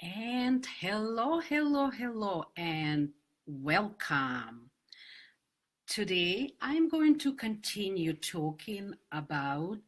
And hello, and welcome. Today, I'm going to continue talking about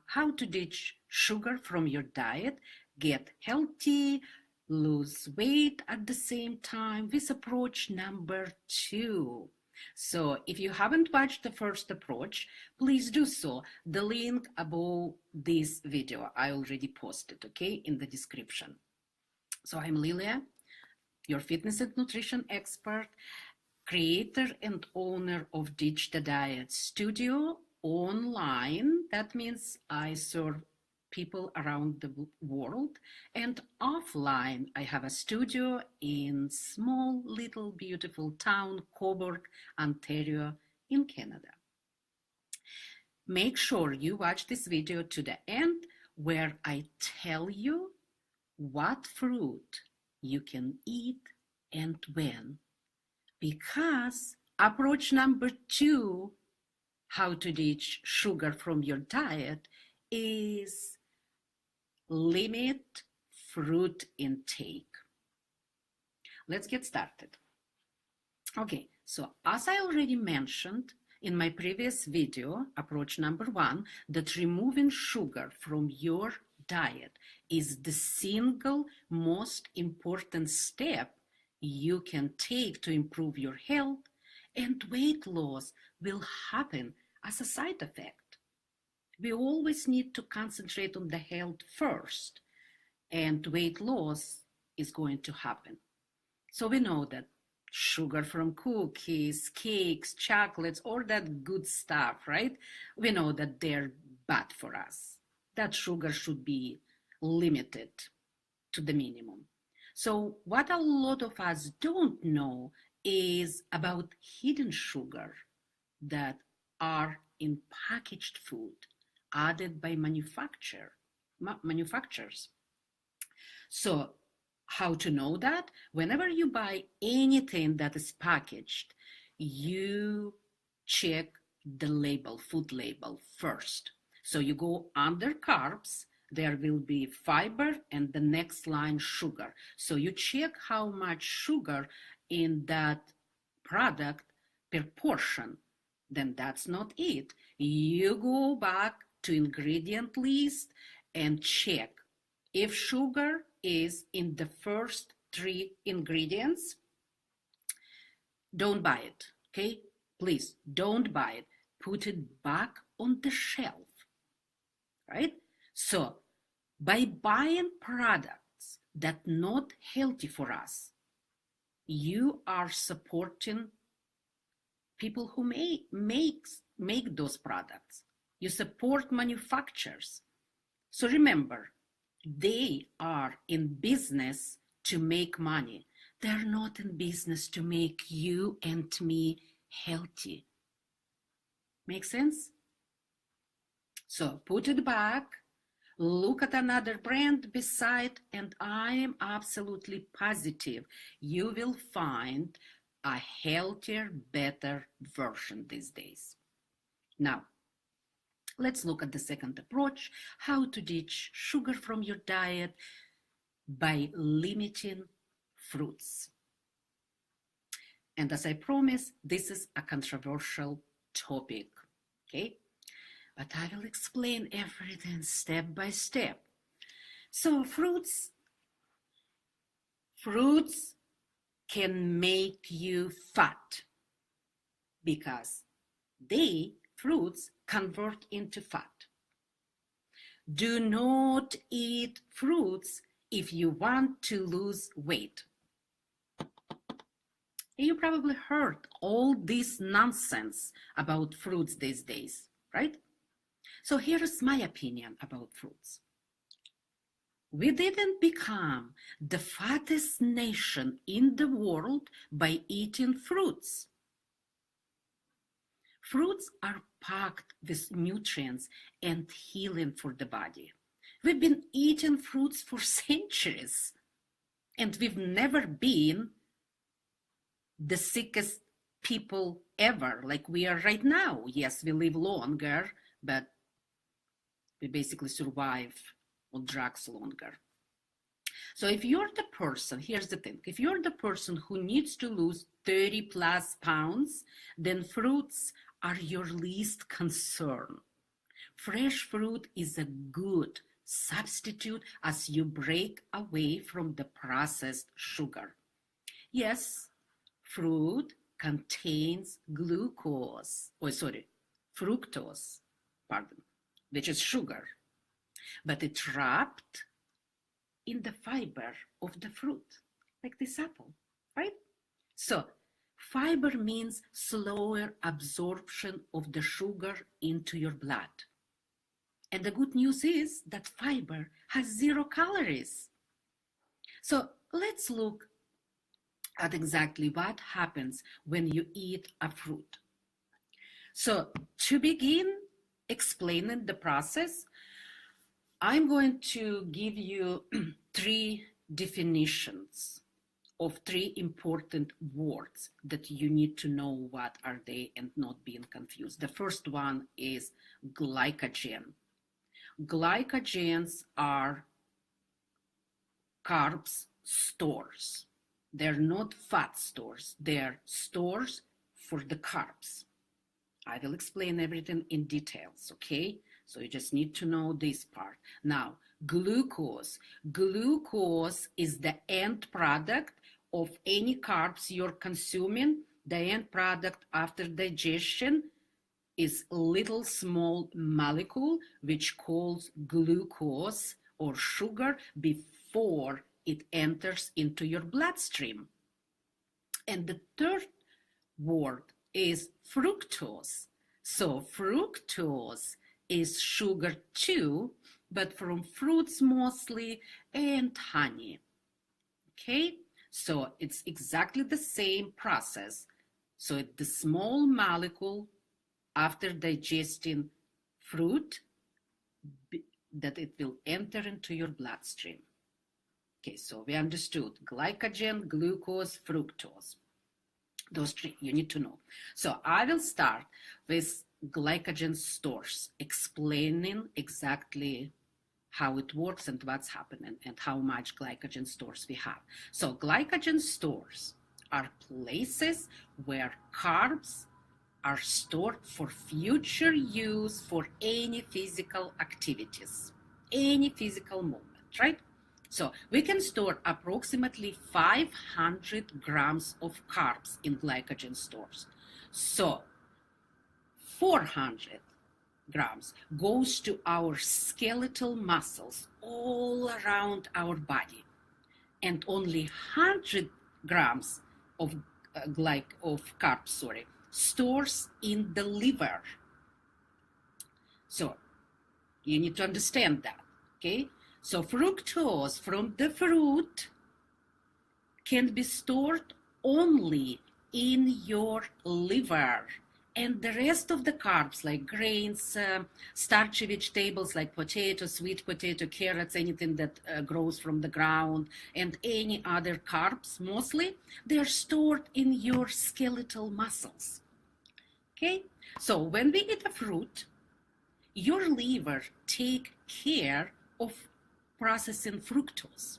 how to ditch sugar from your diet, get healthy, lose weight at the same time with approach number 2. So, if you haven't watched the first approach, please do so. The link above this video I already posted, okay, in the description. So I'm Lilia, your fitness and nutrition expert, creator and owner of Ditch the Diet Studio online. That means I serve people around the world. And offline, I have a studio in small, little, beautiful town, Cobourg, Ontario, in Canada. Make sure you watch this video to the end where I tell you what fruit you can eat and when. Because approach number 2, how to ditch sugar from your diet, is limit fruit intake. Let's get started. Okay, so as I already mentioned in my previous video, approach number 1, that removing sugar from your diet is the single most important step you can take to improve your health, and weight loss will happen as a side effect. We always need to concentrate on the health first, and weight loss is going to happen. So we know that sugar from cookies, cakes, chocolates, all that good stuff, right? We know that they're bad for us. That sugar should be limited to the minimum. So what a lot of us don't know is about hidden sugar that are in packaged food added by manufacturers. So how to know that? Whenever you buy anything that is packaged, you check the label, food label first. So you go under carbs, there will be fiber, and the next line sugar. So you check how much sugar in that product per portion. Then that's not it. You go back to ingredient list and check if sugar is in the first 3 ingredients. Don't buy it, okay? Please don't buy it. Put it back on the shelf, right? So by buying products that not healthy for us, you are supporting people who make those products. You support manufacturers. So remember, they are in business to make money. They're not in business to make you and me healthy. Make sense? So put it back, look at another brand beside, and I am absolutely positive you will find a healthier, better version these days. Now, let's look at the second approach, how to ditch sugar from your diet by limiting fruits. And as I promised, this is a controversial topic, okay? But I will explain everything step by step. So fruits can make you fat because fruits convert into fat. Do not eat fruits if you want to lose weight. You probably heard all this nonsense about fruits these days, right? So here is my opinion about fruits. We didn't become the fattest nation in the world by eating fruits. Fruits are packed with nutrients and healing for the body. We've been eating fruits for centuries, and we've never been the sickest people ever, like we are right now. Yes, we live longer, but we basically survive on drugs longer. So if you're the person, here's the thing, if you're the person who needs to lose 30 plus pounds, then fruits are your least concern. Fresh fruit is a good substitute as you break away from the processed sugar. Yes, fruit contains fructose, pardon, which is sugar, but it's trapped in the fiber of the fruit, like this apple, right? So fiber means slower absorption of the sugar into your blood. And the good news is that fiber has 0 calories. So let's look at exactly what happens when you eat a fruit. So to begin explaining the process, I'm going to give you 3 definitions of 3 important words that you need to know what are they and not being confused. The first one is glycogen. Glycogens are carbs stores. They're not fat stores. They're stores for the carbs. I will explain everything in details, okay? So you just need to know this part. Now, glucose. Glucose is the end product of any carbs you're consuming. The end product after digestion is a little small molecule which calls glucose or sugar before it enters into your bloodstream. And the third word is fructose. So fructose is sugar too, but from fruits mostly and honey. Okay, so it's exactly the same process. So it's the small molecule after digesting fruit that it will enter into your bloodstream. Okay, so we understood glycogen, glucose, fructose. Those 3 you need to know. So I will start with glycogen stores, explaining exactly how it works and what's happening and how much glycogen stores we have. So glycogen stores are places where carbs are stored for future use for any physical activities, any physical movement, right? So we can store approximately 500 grams of carbs in glycogen stores. So 400 grams goes to our skeletal muscles all around our body, and only 100 grams of carbs, stores in the liver. So you need to understand that, okay? So fructose from the fruit can be stored only in your liver, and the rest of the carbs like grains, starchy vegetables like potato, sweet potato, carrots, anything that grows from the ground, and any other carbs, mostly, they are stored in your skeletal muscles. Okay, so when we eat a fruit, your liver take care of processing fructose.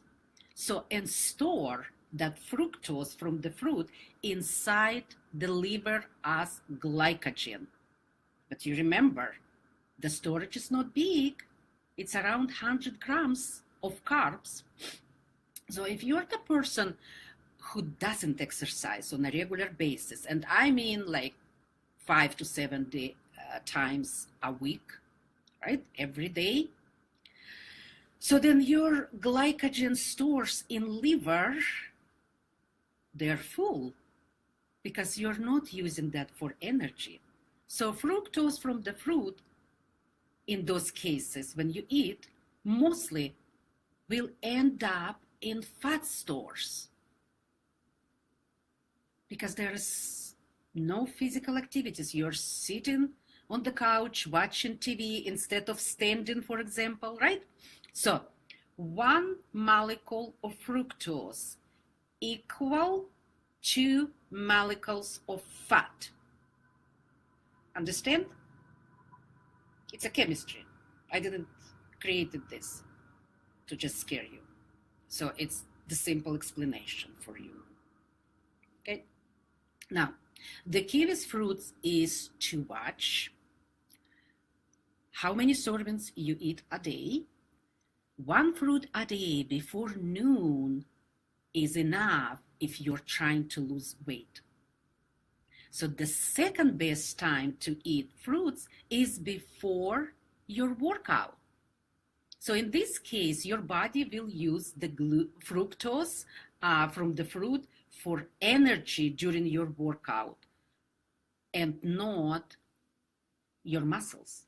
So, and store that fructose from the fruit inside the liver as glycogen. But you remember, the storage is not big. It's around 100 grams of carbs. So if you're the person who doesn't exercise on a regular basis, and I mean like 5 to 7 times a week, right? Every day. So then your glycogen stores in liver, they're full because you're not using that for energy. So fructose from the fruit, in those cases, when you eat, mostly will end up in fat stores because there is no physical activities. You're sitting on the couch watching TV instead of standing, for example, right? So 1 molecule of fructose equal 2 molecules of fat. Understand? It's a chemistry. I didn't create this to just scare you. So it's the simple explanation for you. Okay. Now, the key with fruits is to watch how many servings you eat a day. One fruit a day before noon is enough if you're trying to lose weight. So the second best time to eat fruits is before your workout. So in this case, your body will use the fructose from the fruit for energy during your workout and not your muscles.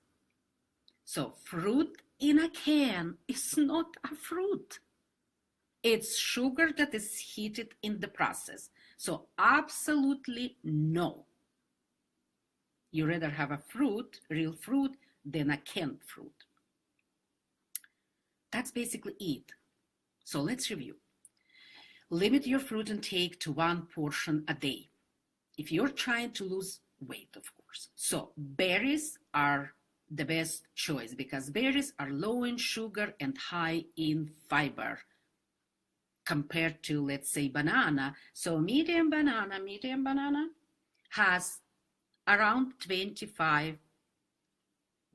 So fruit in a can is not a fruit. It's sugar that is heated in the process. So absolutely no. You rather have a fruit, real fruit, than a canned fruit. That's basically it. So let's review. Limit your fruit intake to 1 portion a day. If you're trying to lose weight, of course. So berries are the best choice because berries are low in sugar and high in fiber compared to, let's say, banana. So medium banana has around 25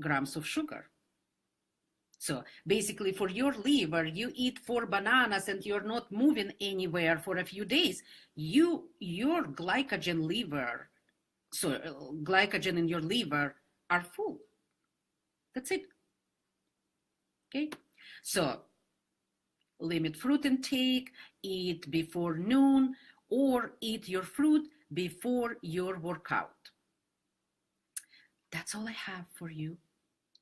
grams of sugar. So basically for your liver, you eat 4 bananas and you're not moving anywhere for a few days. Your glycogen in your liver are full. That's it. Okay. So limit fruit intake, eat before noon, or eat your fruit before your workout. That's all I have for you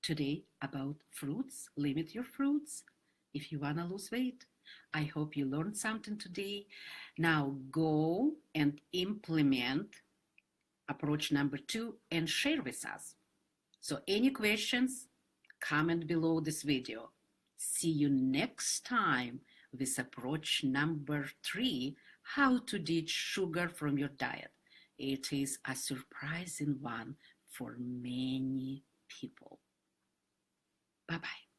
today about fruits. Limit your fruits if you want to lose weight. I hope you learned something today. Now go and implement approach number 2 and share with us. So any questions, comment below this video. See you next time with approach number 3, how to ditch sugar from your diet. It is a surprising one for many people. Bye-bye.